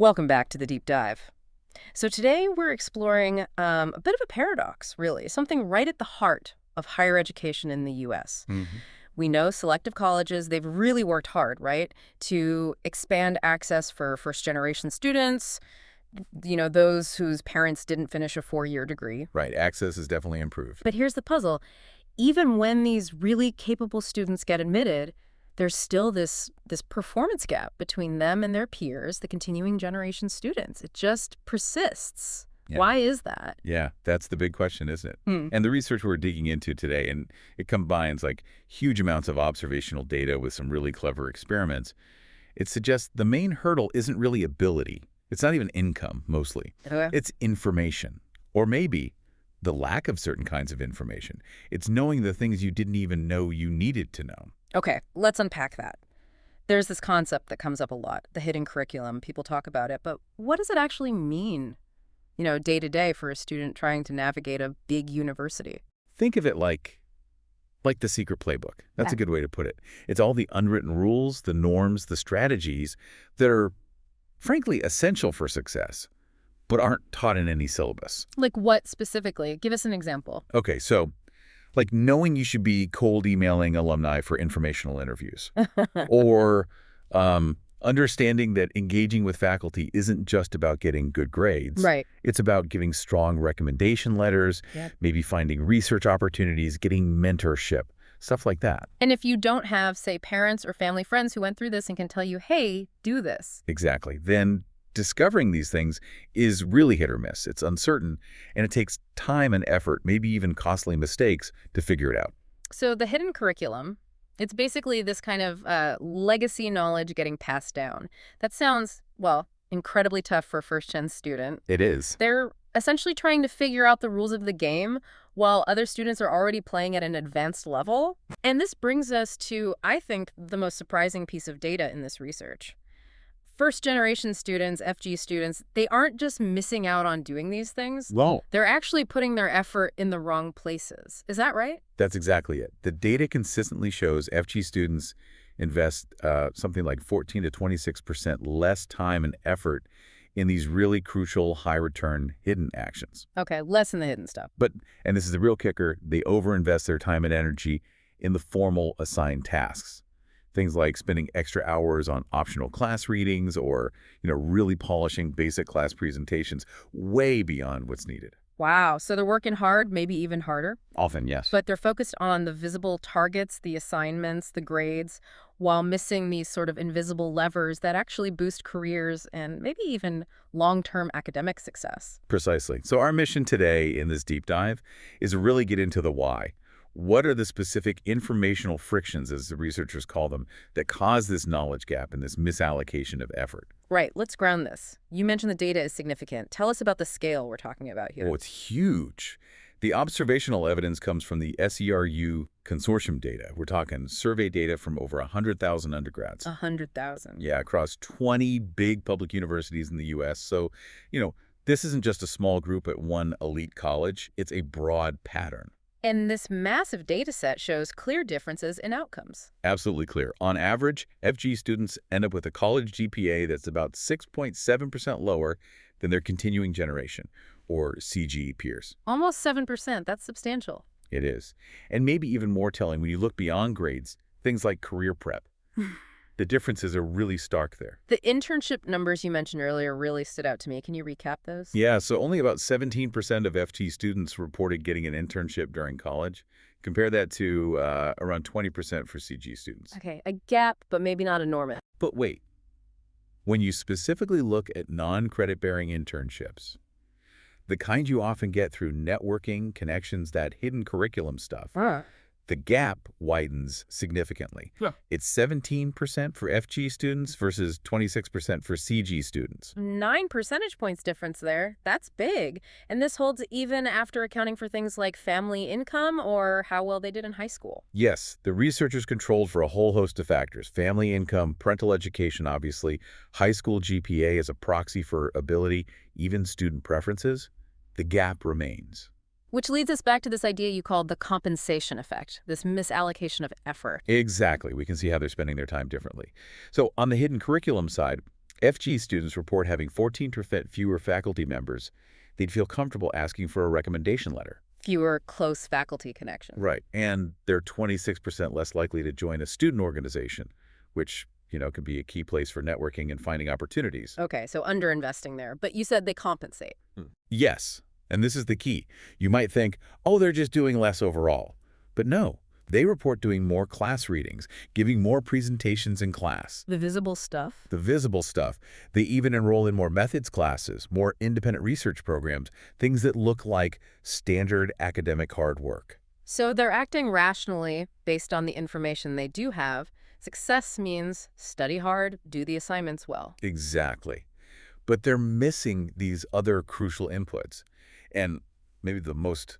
Welcome back to the deep dive. So today we're exploring a bit of a paradox, really, something right at the heart of higher education in the U.S. Hmm. We know selective colleges, they've really worked hard, right, to expand access for first-generation students, those whose parents didn't finish a four-year degree. Right. Access is definitely improved. But here's the puzzle. Even when these really capable students get admitted, there's still this performance gap between them and their peers, the continuing generation students. It just persists. Yeah. Why is that? Yeah, that's the big question, isn't it? Hmm. And the research we're digging into today, and it combines like huge amounts of observational data with some really clever experiments. It suggests the main hurdle isn't really ability. It's not even income, mostly. Okay. It's information. Or maybe the lack of certain kinds of information. It's knowing the things you didn't even know you needed to know. Okay, let's unpack that. There's this concept that comes up a lot, the hidden curriculum. People talk about it, but what does it actually mean, day to day for a student trying to navigate a big university? Think of it like the secret playbook. That's Yeah. a good way to put it. It's all the unwritten rules, the norms, the strategies that are, frankly, essential for success, but aren't taught in any syllabus. Like what specifically? Give us an example. Okay, so like knowing you should be cold emailing alumni for informational interviews, or understanding that engaging with faculty isn't just about getting good grades. Right. It's about giving strong recommendation letters, Yep. maybe finding research opportunities, getting mentorship, stuff like that. And if you don't have, say, parents or family friends who went through this and can tell you, hey, do this. Exactly. Then discovering these things is really hit or miss. It's uncertain, and it takes time and effort, maybe even costly mistakes, to figure it out. So the hidden curriculum, it's basically this kind of legacy knowledge getting passed down. That sounds, well, incredibly tough for a first-gen student. It is. They're essentially trying to figure out the rules of the game while other students are already playing at an advanced level. And this brings us to, I think, the most surprising piece of data in this research. First-generation students, FG students, they aren't just missing out on doing these things. Well, They're actually putting their effort in the wrong places. Is that right? that's exactly it. The data consistently shows FG students invest something like 14 to 26% less time and effort in these really crucial high-return hidden actions. Okay, less in the hidden stuff. But, and this is the real kicker, they overinvest their time and energy in the formal assigned tasks. Things like spending extra hours on optional class readings or, really polishing basic class presentations way beyond what's needed. Wow, so they're working hard, maybe even harder, Often, yes. but they're focused on the visible targets, the assignments, the grades, while missing these sort of invisible levers that actually boost careers and maybe even long-term academic success. Precisely. So our mission today in this deep dive is to really get into the why. What are the specific informational frictions, as the researchers call them, that cause this knowledge gap and this misallocation of effort? Right, let's ground this. You mentioned the data is significant. Tell us about the scale we're talking about here. Oh, it's huge. The observational evidence comes from the SERU consortium data. We're talking survey data from over 100,000 undergrads. 100,000. Yeah, across 20 big public universities in the U.S. So, this isn't just a small group at one elite college. It's a broad pattern. And this massive data set shows clear differences in outcomes. Absolutely clear. On average, FG students end up with a college GPA that's about 6.7% lower than their continuing generation, or CGE peers. Almost 7%. That's substantial. It is. And maybe even more telling when you look beyond grades, things like career prep. The differences are really stark there. The internship numbers you mentioned earlier really stood out to me. Can you recap those? Yeah, so only about 17% of FT students reported getting an internship during college. Compare that to around 20% for CG students. Okay, a gap, but maybe not enormous. But wait, when you specifically look at non-credit-bearing internships, the kind you often get through networking, connections, that hidden curriculum stuff, the gap widens significantly. Yeah. It's 17% for FG students versus 26% for CG students. 9 percentage points difference there. That's big. And this holds even after accounting for things like family income or how well they did in high school. Yes, the researchers controlled for a whole host of factors. Family income, parental education, obviously, high school GPA as a proxy for ability, even student preferences. The gap remains. Which leads us back to this idea you called the compensation effect, this misallocation of effort. Exactly. We can see how they're spending their time differently. So on the hidden curriculum side, FG students report having 14% fewer faculty members. They'd feel comfortable asking for a recommendation letter. Fewer close faculty connections. Right. And they're 26% less likely to join a student organization, which, could be a key place for networking and finding opportunities. Okay, so underinvesting there. But you said they compensate. Yes. And this is the key. You might think, oh, they're just doing less overall. But no, they report doing more class readings, giving more presentations in class. The visible stuff? The visible stuff. They even enroll in more methods classes, more independent research programs, things that look like standard academic hard work. So they're acting rationally based on the information they do have. Success means study hard, do the assignments well. Exactly. But they're missing these other crucial inputs. And maybe the most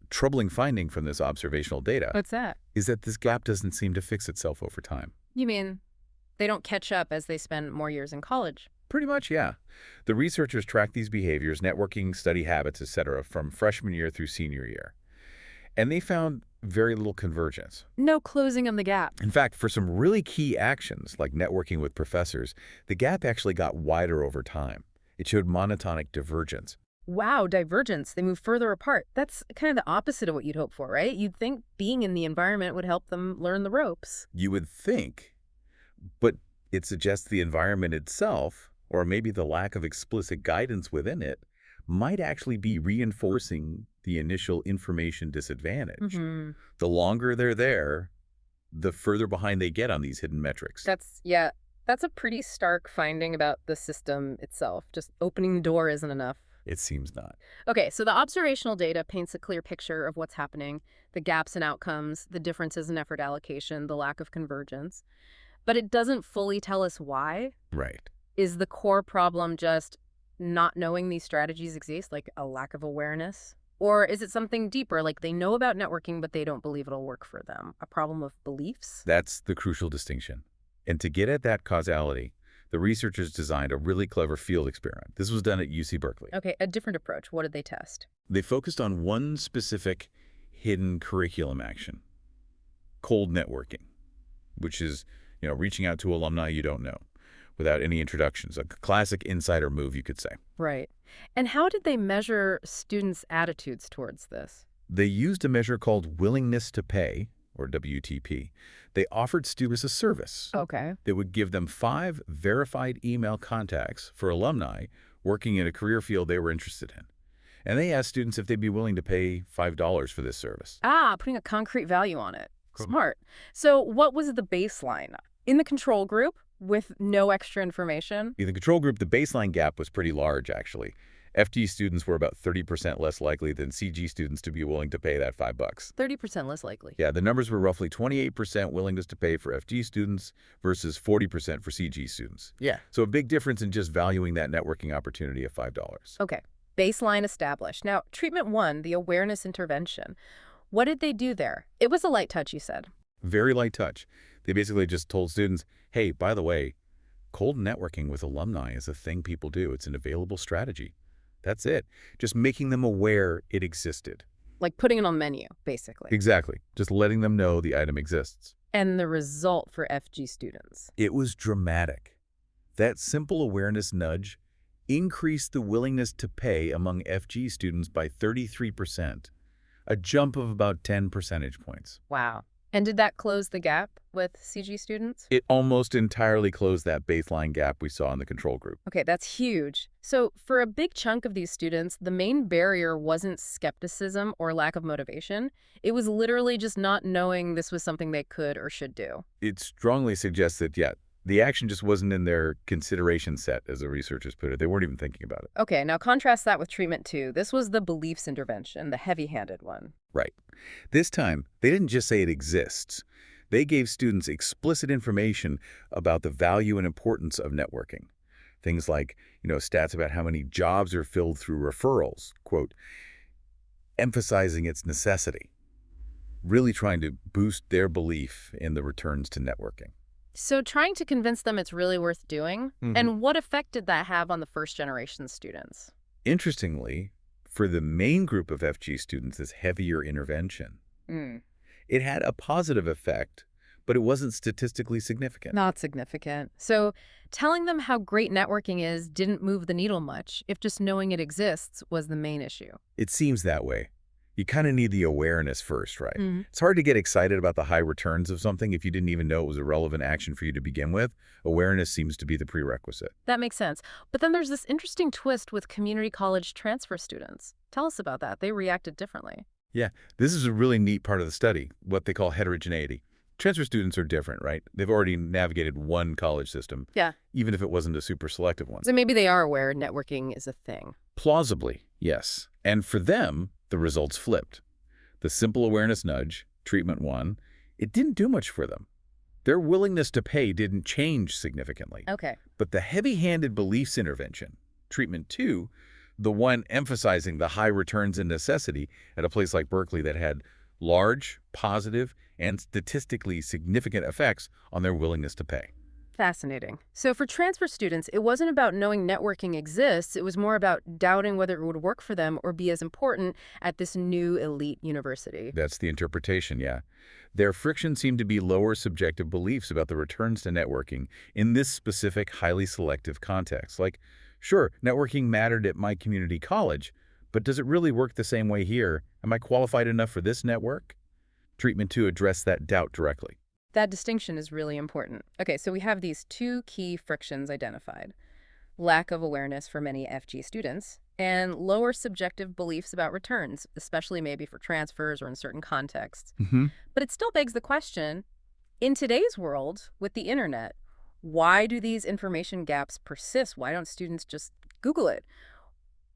troubling finding from this observational data What's that? is that this gap doesn't seem to fix itself over time. You mean they don't catch up as they spend more years in college? Pretty much, yeah. The researchers track these behaviors, networking, study habits, etc., from freshman year through senior year. And they found very little convergence. No closing on the gap. In fact, for some really key actions, like networking with professors, the gap actually got wider over time. It showed monotonic divergence. Wow, divergence. They move further apart. That's kind of the opposite of what you'd hope for, right? You'd think being in the environment would help them learn the ropes. You would think, but it suggests the environment itself, or maybe the lack of explicit guidance within it, might actually be reinforcing the initial information disadvantage. The longer they're there, the further behind they get on these hidden metrics. That's a pretty stark finding about the system itself. Just opening the door isn't enough. It seems not. Okay, so the observational data paints a clear picture of what's happening, the gaps in outcomes, the differences in effort allocation, the lack of convergence. But it doesn't fully tell us why. Right. Is the core problem just not knowing these strategies exist, like a lack of awareness? Or is it something deeper, like they know about networking, but they don't believe it'll work for them? A problem of beliefs? That's the crucial distinction. And to get at that causality, the researchers designed a really clever field experiment. This was done at UC Berkeley. Okay, a different approach. What did they test? They focused on one specific hidden curriculum action, cold networking, which is, reaching out to alumni you don't know without any introductions, a classic insider move, you could say. Right. And how did they measure students' attitudes towards this? They used a measure called willingness to pay, or WTP. They offered students a service. Okay. That would give them 5 verified email contacts for alumni working in a career field they were interested in. And they asked students if they'd be willing to pay $5 for this service. Putting a concrete value on it. Smart. So what was the baseline? In the control group, with no extra information? In the control group, the baseline gap was pretty large, actually. FG students were about 30% less likely than CG students to be willing to pay that $5. 30% less likely. Yeah, the numbers were roughly 28% willingness to pay for FG students versus 40% for CG students. Yeah. So a big difference in just valuing that networking opportunity of $5. Okay. Baseline established. Now, treatment 1, the awareness intervention. What did they do there? It was a light touch, you said. Very light touch. They basically just told students, hey, by the way, cold networking with alumni is a thing people do. It's an available strategy. That's it. Just making them aware it existed. Like putting it on the menu, basically. Exactly. Just letting them know the item exists. And the result for FG students? It was dramatic. That simple awareness nudge increased the willingness to pay among FG students by 33%, a jump of about 10 percentage points. Wow. And did that close the gap with CG students? It almost entirely closed that baseline gap we saw in the control group. Okay, that's huge. So for a big chunk of these students, the main barrier wasn't skepticism or lack of motivation. It was literally just not knowing this was something they could or should do. It strongly suggests that, the action just wasn't in their consideration set, as the researchers put it. They weren't even thinking about it. Okay, now contrast that with treatment 2. This was the beliefs intervention, the heavy-handed one. Right. This time, they didn't just say it exists. They gave students explicit information about the value and importance of networking. Things like, stats about how many jobs are filled through referrals, quote, emphasizing its necessity, really trying to boost their belief in the returns to networking. So trying to convince them it's really worth doing? And what effect did that have on the first-generation students? Interestingly, for the main group of FG students, this heavier intervention, it had a positive effect, but it wasn't statistically significant. Not significant. So telling them how great networking is didn't move the needle much, if just knowing it exists was the main issue. It seems that way. You kind of need the awareness first, right? Hmm. It's hard to get excited about the high returns of something if you didn't even know it was a relevant action for you to begin with. Awareness seems to be the prerequisite. That makes sense. But then there's this interesting twist with community college transfer students. Tell us about that. They reacted differently. Yeah, this is a really neat part of the study, what they call heterogeneity. Transfer students are different, right? They've already navigated one college system, Yeah. even if it wasn't a super selective one. So maybe they are aware networking is a thing. Plausibly, yes. And for them, the results flipped. The simple awareness nudge, treatment one, it didn't do much for them. Their willingness to pay didn't change significantly. Okay. But the heavy-handed beliefs intervention, treatment two, the one emphasizing the high returns and necessity at a place like Berkeley that had large, positive, and statistically significant effects on their willingness to pay. Fascinating. So for transfer students, it wasn't about knowing networking exists. It was more about doubting whether it would work for them or be as important at this new elite university. That's the interpretation, yeah. Their friction seemed to be lower subjective beliefs about the returns to networking in this specific, highly selective context. Like, sure, networking mattered at my community college, but does it really work the same way here? Am I qualified enough for this network? Treatment 2 addressed that doubt directly. That distinction is really important. Okay, so we have these two key frictions identified. Lack of awareness for many FG students, and lower subjective beliefs about returns, especially maybe for transfers or in certain contexts. But it still begs the question, in today's world, with the internet, why do these information gaps persist? Why don't students just Google it?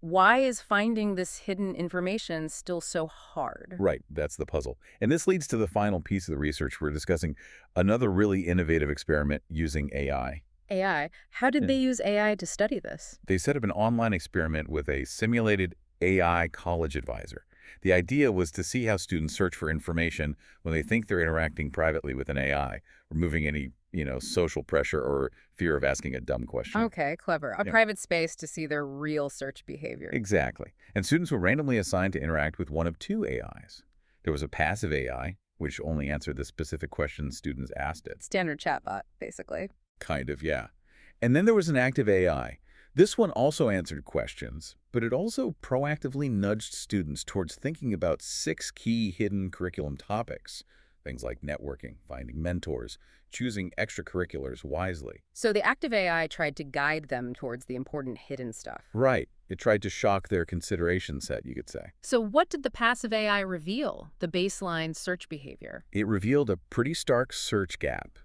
Why is finding this hidden information still so hard? Right, that's the puzzle. And this leads to the final piece of the research we're discussing, another really innovative experiment using AI. AI. How did Yeah. they use AI to study this? They set up an online experiment with a simulated AI college advisor. The idea was to see how students search for information when they think they're interacting privately with an AI, removing any, social pressure or fear of asking a dumb question. Okay, clever. A Yeah. private space to see their real search behavior. Exactly. And students were randomly assigned to interact with one of two AIs. There was a passive AI, which only answered the specific questions students asked it. Standard chatbot, basically. Kind of, yeah. And then there was an active AI. This one also answered questions, but it also proactively nudged students towards thinking about 6 key hidden curriculum topics. Things like networking, finding mentors, choosing extracurriculars wisely. So the active AI tried to guide them towards the important hidden stuff. Right. It tried to shock their consideration set, you could say. So what did the passive AI reveal, the baseline search behavior? It revealed a pretty stark search gap.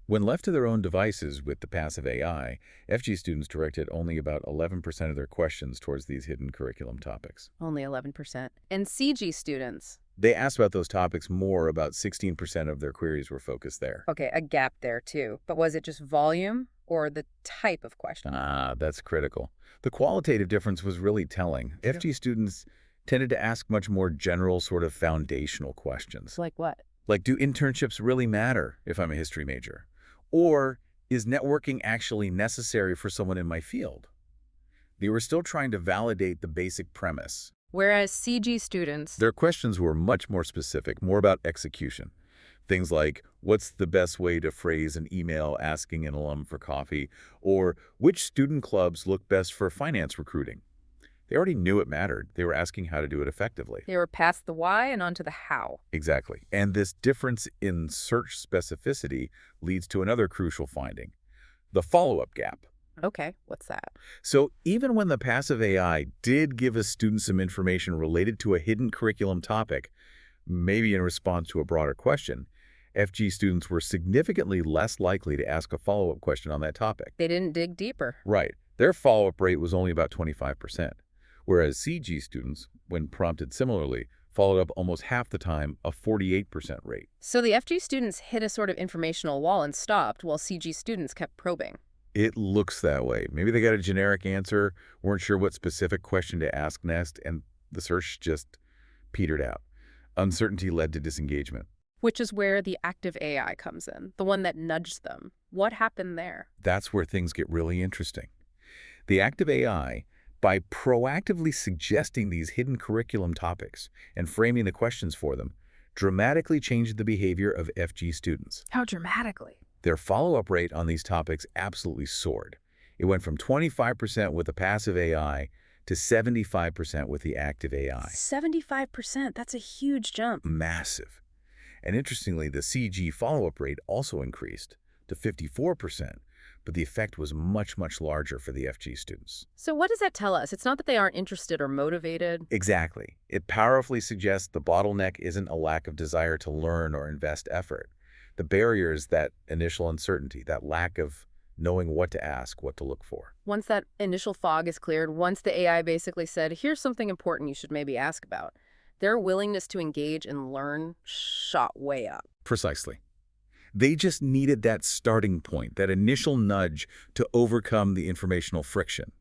When left to their own devices with the passive AI, FG students directed only about 11% of their questions towards these hidden curriculum topics. Only 11%. And CG students? They asked about those topics more, about 16% of their queries were focused there. Okay, a gap there too. But was it just volume or the type of question? That's critical. The qualitative difference was really telling. FG students tended to ask much more general, sort of foundational questions. Like what? Like, do internships really matter if I'm a history major? Or is networking actually necessary for someone in my field? They were still trying to validate the basic premise. Whereas CG students... Their questions were much more specific, more about execution. Things like, what's the best way to phrase an email asking an alum for coffee? Or which student clubs look best for finance recruiting? They already knew it mattered. They were asking how to do it effectively. They were past the why and onto the how. Exactly. And this difference in search specificity leads to another crucial finding, the follow-up gap. Okay, what's that? So even when the passive AI did give a student some information related to a hidden curriculum topic, maybe in response to a broader question, FG students were significantly less likely to ask a follow-up question on that topic. They didn't dig deeper. Right. Their follow-up rate was only about 25%, whereas CG students, when prompted similarly, followed up almost half the time, a 48% rate. So the FG students hit a sort of informational wall and stopped, while CG students kept probing. It looks that way. Maybe they got a generic answer, weren't sure what specific question to ask next, and the search just petered out. Uncertainty led to disengagement. Which is where the active AI comes in, the one that nudged them. What happened there? That's where things get really interesting. The active AI, by proactively suggesting these hidden curriculum topics and framing the questions for them, dramatically changed the behavior of FG students. How dramatically? Their follow-up rate on these topics absolutely soared. It went from 25% with the passive AI to 75% with the active AI. 75%, that's a huge jump. Massive. And interestingly, the CG follow-up rate also increased to 54%, but the effect was much, much larger for the FG students. So what does that tell us? It's not that they aren't interested or motivated. Exactly. It powerfully suggests the bottleneck isn't a lack of desire to learn or invest effort. The barrier is that initial uncertainty, that lack of knowing what to ask, what to look for. Once that initial fog is cleared, once the AI basically said, here's something important you should maybe ask about, their willingness to engage and learn shot way up. Precisely. They just needed that starting point, that initial nudge to overcome the informational friction.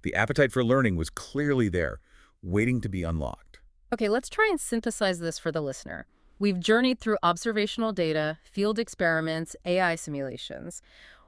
The appetite for learning was clearly there, waiting to be unlocked. Okay, let's try and synthesize this for the listener. We've journeyed through observational data, field experiments, AI simulations.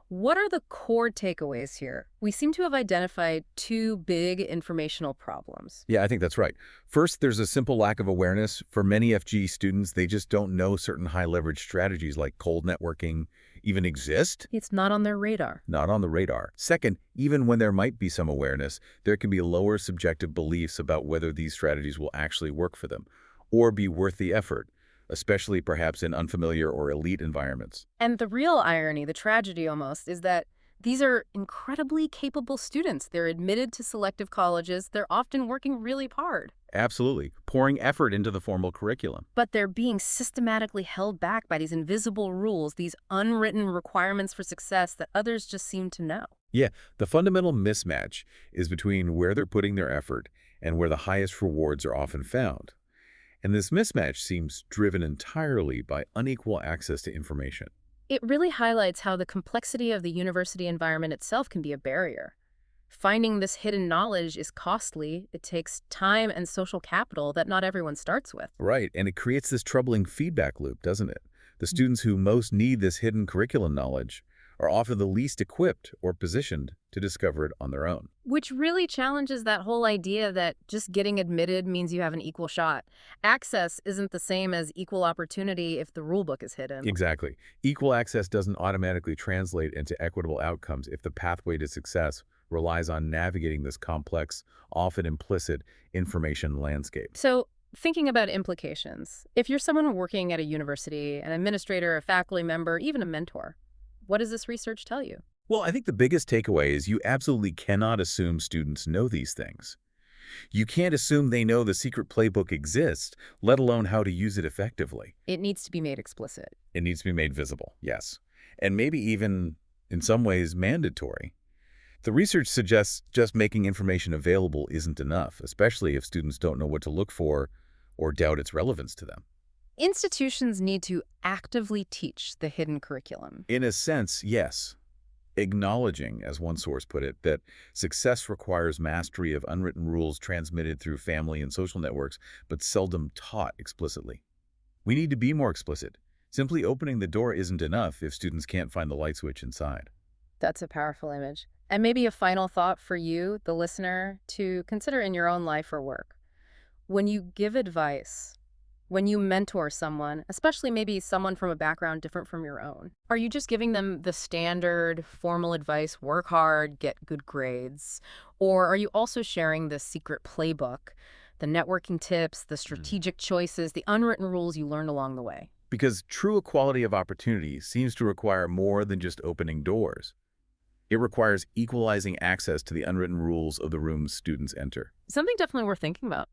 What are the core takeaways here? We seem to have identified two big informational problems. Yeah, I think that's right. First, there's a simple lack of awareness. For many FG students, they just don't know certain high-leverage strategies like cold networking even exist. It's not on their radar. Not on the radar. Second, even when there might be some awareness, there can be lower subjective beliefs about whether these strategies will actually work for them or be worth the effort, especially perhaps in unfamiliar or elite environments. And the real irony, the tragedy almost, is that these are incredibly capable students. They're admitted to selective colleges. They're often working really hard. Absolutely. Pouring effort into the formal curriculum. But they're being systematically held back by these invisible rules, these unwritten requirements for success that others just seem to know. Yeah, the fundamental mismatch is between where they're putting their effort and where the highest rewards are often found. And this mismatch seems driven entirely by unequal access to information. It really highlights how the complexity of the university environment itself can be a barrier. Finding this hidden knowledge is costly. It takes time and social capital that not everyone starts with. Right, and it creates this troubling feedback loop, doesn't it? The students who most need this hidden curriculum knowledge are often the least equipped or positioned to discover it on their own. Which really challenges that whole idea that just getting admitted means you have an equal shot. Access isn't the same as equal opportunity if the rulebook is hidden. Exactly. Equal access doesn't automatically translate into equitable outcomes if the pathway to success relies on navigating this complex, often implicit information landscape. So, thinking about implications, if you're someone working at a university, an administrator, a faculty member, even a mentor, what does this research tell you? Well, I think the biggest takeaway is you absolutely cannot assume students know these things. You can't assume they know the secret playbook exists, let alone how to use it effectively. It needs to be made explicit. It needs to be made visible, yes. And maybe even, in some ways, mandatory. The research suggests just making information available isn't enough, especially if students don't know what to look for or doubt its relevance to them. Institutions need to actively teach the hidden curriculum. In a sense, yes. Acknowledging, as one source put it, that success requires mastery of unwritten rules transmitted through family and social networks, but seldom taught explicitly. We need to be more explicit. Simply opening the door isn't enough if students can't find the light switch inside. That's a powerful image. And maybe a final thought for you, the listener, to consider in your own life or work. When you give advice, when you mentor someone, especially maybe someone from a background different from your own, are you just giving them the standard formal advice, work hard, get good grades? Or are you also sharing the secret playbook, the networking tips, the strategic choices, the unwritten rules you learned along the way? Because true equality of opportunity seems to require more than just opening doors. It requires equalizing access to the unwritten rules of the rooms students enter. Something definitely worth thinking about.